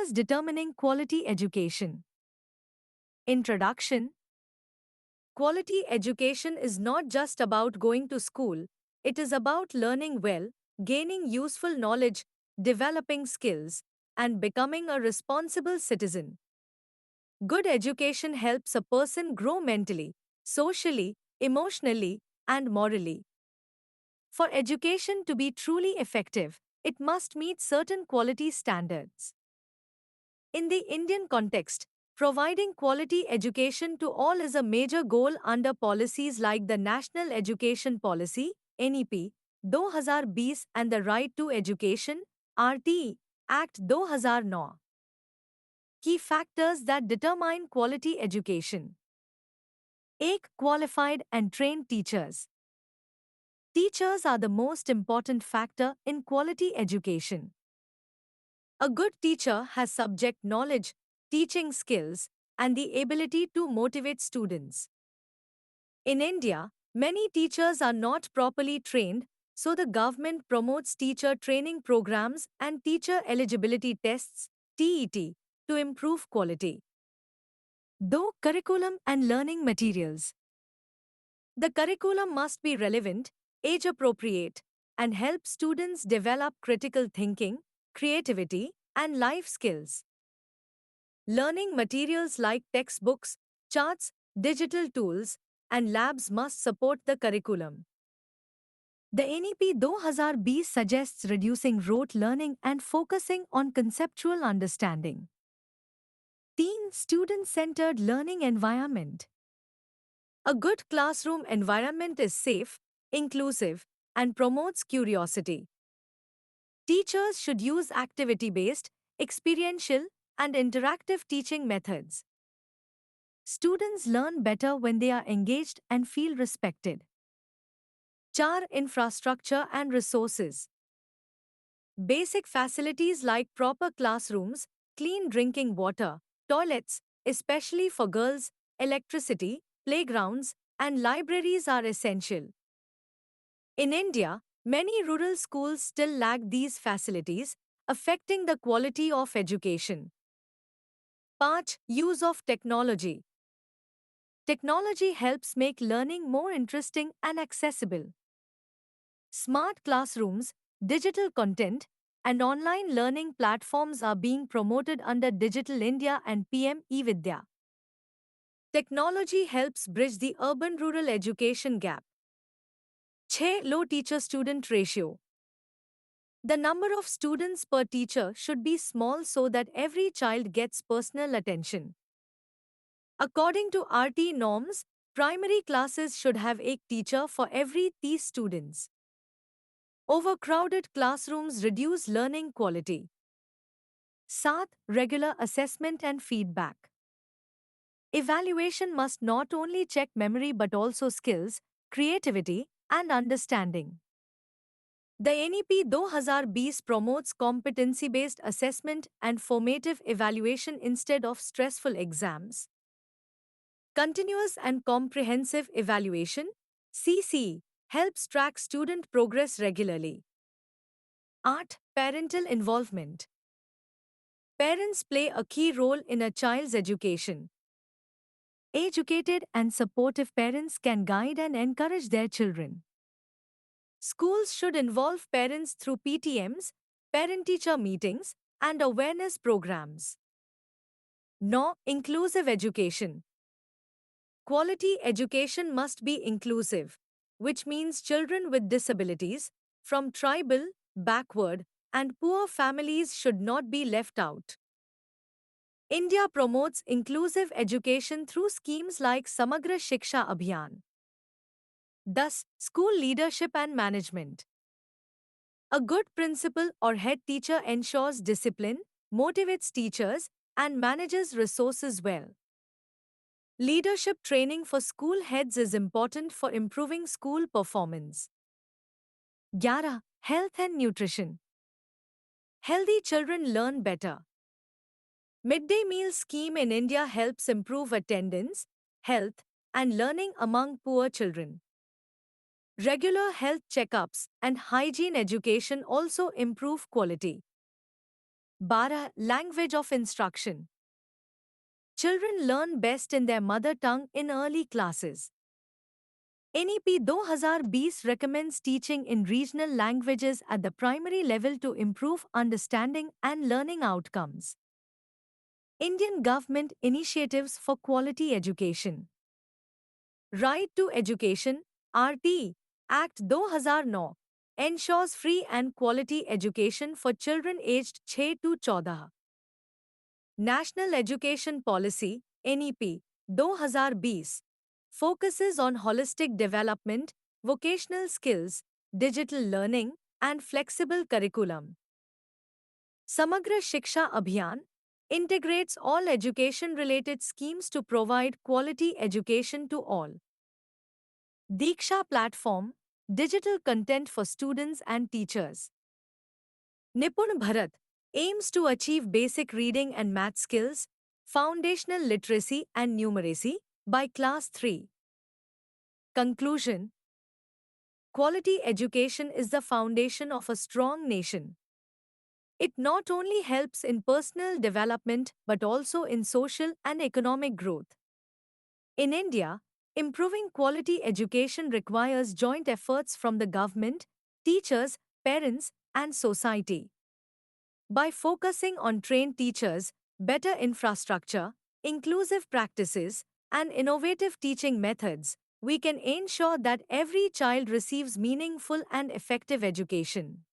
Factors determining quality education. Introduction. Quality education is not just about going to school, it is about learning well, gaining useful knowledge, developing skills, and becoming a responsible citizen. Good education helps a person grow mentally, socially, emotionally, and morally. For education to be truly effective, it must meet certain quality standards. In the Indian context, providing quality education to all is a major goal under policies like the National Education Policy (NEP) 2020 and the Right to Education (RTE) Act 2009. Key factors that determine quality education. 1. Qualified and trained teachers. Teachers are the most important factor in quality education. A good teacher has subject knowledge, teaching skills, and the ability to motivate students. In India, many teachers are not properly trained, so the government promotes teacher training programs and teacher eligibility tests (TET) to improve quality. Though curriculum and learning materials. The curriculum must be relevant, age appropriate, and help students develop critical thinking, creativity, and life skills. Learning materials like textbooks, charts, digital tools, and labs must support the curriculum. The NEP 2020 suggests reducing rote learning and focusing on conceptual understanding. Teen student-centered learning environment. A good classroom environment is safe, inclusive, and promotes curiosity. Teachers should use activity-based, experiential, and interactive teaching methods. Students learn better when they are engaged and feel respected. 4. Infrastructure and resources. Basic facilities like proper classrooms, clean drinking water, toilets, especially for girls, electricity, playgrounds, and libraries are essential. In India, many rural schools still lack these facilities, affecting the quality of education. 5. Use of technology. Technology helps make learning more interesting and accessible. Smart classrooms, digital content, and online learning platforms are being promoted under Digital India and PM eVidya. Technology helps bridge the urban-rural education gap. 6. Low teacher-student ratio. The number of students per teacher should be small so that every child gets personal attention. According to RT norms, primary classes should have a teacher for every 30 students. Overcrowded classrooms reduce learning quality. 7. Regular assessment and feedback. Evaluation must not only check memory but also skills, creativity, and understanding. The NEP 2020 promotes competency-based assessment and formative evaluation instead of stressful exams. Continuous and Comprehensive Evaluation (CCE) helps track student progress regularly. 8. Parental involvement. Parents play a key role in a child's education. Educated and supportive parents can guide and encourage their children. Schools should involve parents through PTMs, parent-teacher meetings, and awareness programs. No. Inclusive education. Quality education must be inclusive, which means children with disabilities, from tribal, backward, and poor families should not be left out. India promotes inclusive education through schemes like Samagra Shiksha Abhiyan. Thus, school leadership and management. A good principal or head teacher ensures discipline, motivates teachers, and manages resources well. Leadership training for school heads is important for improving school performance. 11. Health and nutrition. Healthy children learn better. Midday meal scheme in India helps improve attendance, health, and learning among poor children. Regular health checkups and hygiene education also improve quality. 12. Language of instruction. Children learn best in their mother tongue in early classes. NEP 2020 recommends teaching in regional languages at the primary level to improve understanding and learning outcomes. Indian government initiatives for quality education. Right to Education (RT) Act 2009 ensures free and quality education for children aged 6 to 14. National Education Policy (NEP) 2020 focuses on holistic development, vocational skills, digital learning, and flexible curriculum. Samagra Shiksha Abhiyan integrates all education-related schemes to provide quality education to all. Diksha Platform digital content for students and teachers. Nipun Bharat aims to achieve basic reading and math skills, foundational literacy and numeracy by class 3. Conclusion. Quality education is the foundation of a strong nation. It not only helps in personal development but also in social and economic growth. In India, improving quality education requires joint efforts from the government, teachers, parents, and society. By focusing on trained teachers, better infrastructure, inclusive practices, and innovative teaching methods, we can ensure that every child receives meaningful and effective education.